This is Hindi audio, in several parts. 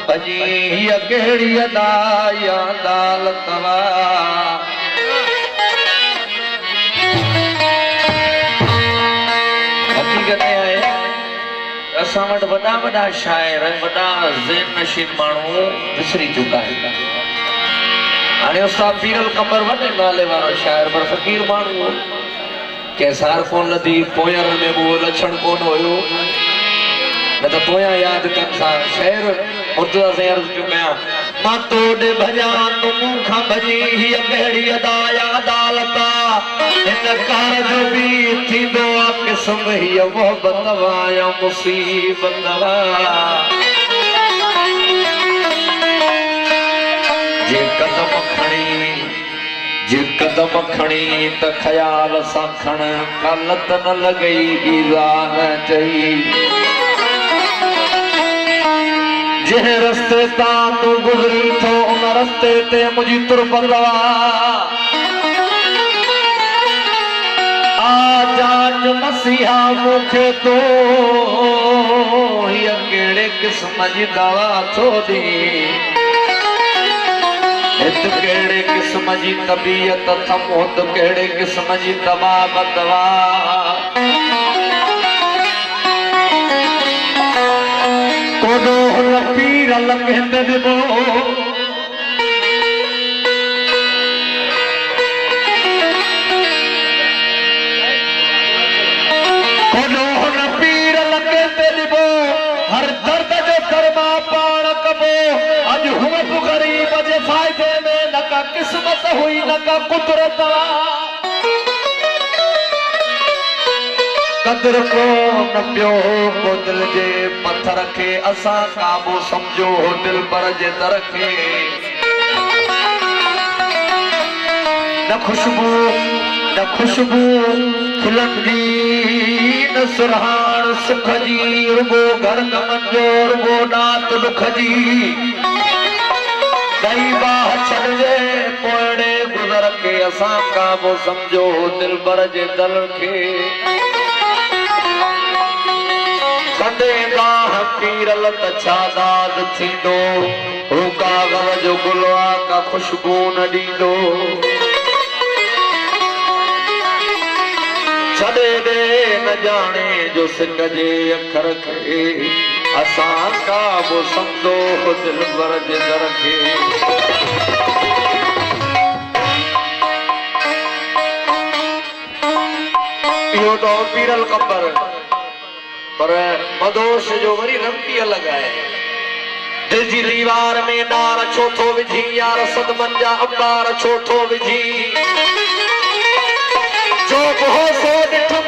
भजी अकेड़ी अदाया दाल तवा हकीकत है असां वटि वॾा वॾा शाइर वॾा ज़ेन नशीन माण्हू विसरी चुका है। हाणे उस्ताद पीरल कमर वॾे नाले वारो शाइर पर फ़क़ीर माण्हू कैसार कोन लधी पोयरनि में वो लक्षण कोन हुयो न त पोयां यादि कनि सां शेर मुर्तज़ा से अर्ज़ पियो कयां मां तोड़े भॼा तूं मूंखां भॼी हीअ कहिड़ी अदा या अदालता हिन कार जो बि थींदो आहे क़िस्म हीअ मोहबत वा या मुसीबत वा जे कदम खणी त ख़याल सां खण कालत न लॻई ईज़ा न चई जिन रस्ते तां तूं गुज़री थो उन रस्ते ते मुंहिंजी तुरबंदवा आ जाच मसीहा मूंखे तो हीअ कहिड़े क़िस्म जी दवा थो ॾे हित कहिड़े क़िस्म जी तबीयत थमो त कहिड़े क़िस्म जी दवा बदवा कोडो हुन पीर लंघंदे ॾिबो कोडो हुन पीर लंघंदे ॾिबो हर दर्द जो कर्मा पाण कबो अॼु हुन ग़रीब जे फ़ाइदे में न का क़िस्मत हुई न का कुदरत कदर को न पियो को दिल जे पत्थर के असा काबू समझो दिल पर जे दर के न खुशबू खिलंदी न सुरहान सुख जी रुगो घर कमन जो रुगो नात दुख जी कई बाह छॾजे पोड़े गुज़र के असा काबू समझो दिल पर जे दर के कंदे बाह पीरल त छा दाद थींदो हू कागल जो गुलवा का खुशबू न ॾींदो छॾे ॾे न ॼाणे जो सिक जे अखर खे असां का बि सम्झो दिल भर जे दर खे इहो तो पीरल कबर पर मदोश जो वरी रंगी अलग है दिल जी दीवार में नार छोथो विझी यार सदमन जा अंबार छोथो विझी जो हो सो ॾिठुम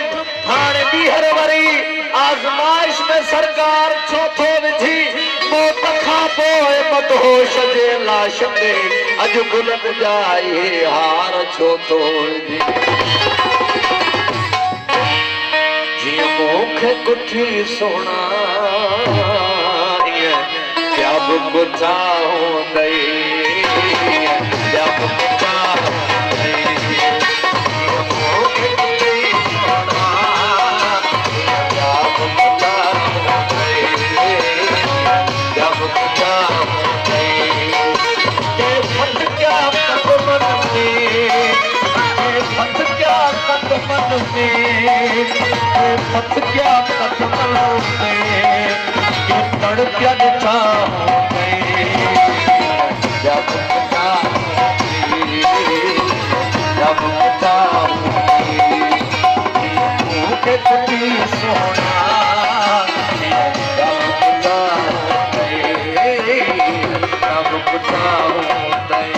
हाणे ॿीहर वरी आज़माइश में सरकार छोथो विझी मौत खां पोइ मदहोश जे लाश में अॼु गुलनि जा इहे हार छोथो विझी मुखे कुठी सोना क्या बुचा हो गई क्या बुचा हो गई मुखे कुठी सोना क्या बुचा हो गई क्या बुचा हो गई के फट क्या कदमन में फट क्या कदमन में फट क्या कदमन में ये तड़पिया दिखा हो गए जब पता जब पता मुझे कुटी सोना जब पता हो गए जब पता हो गए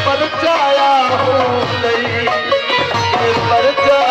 परचाया हो गई, परचा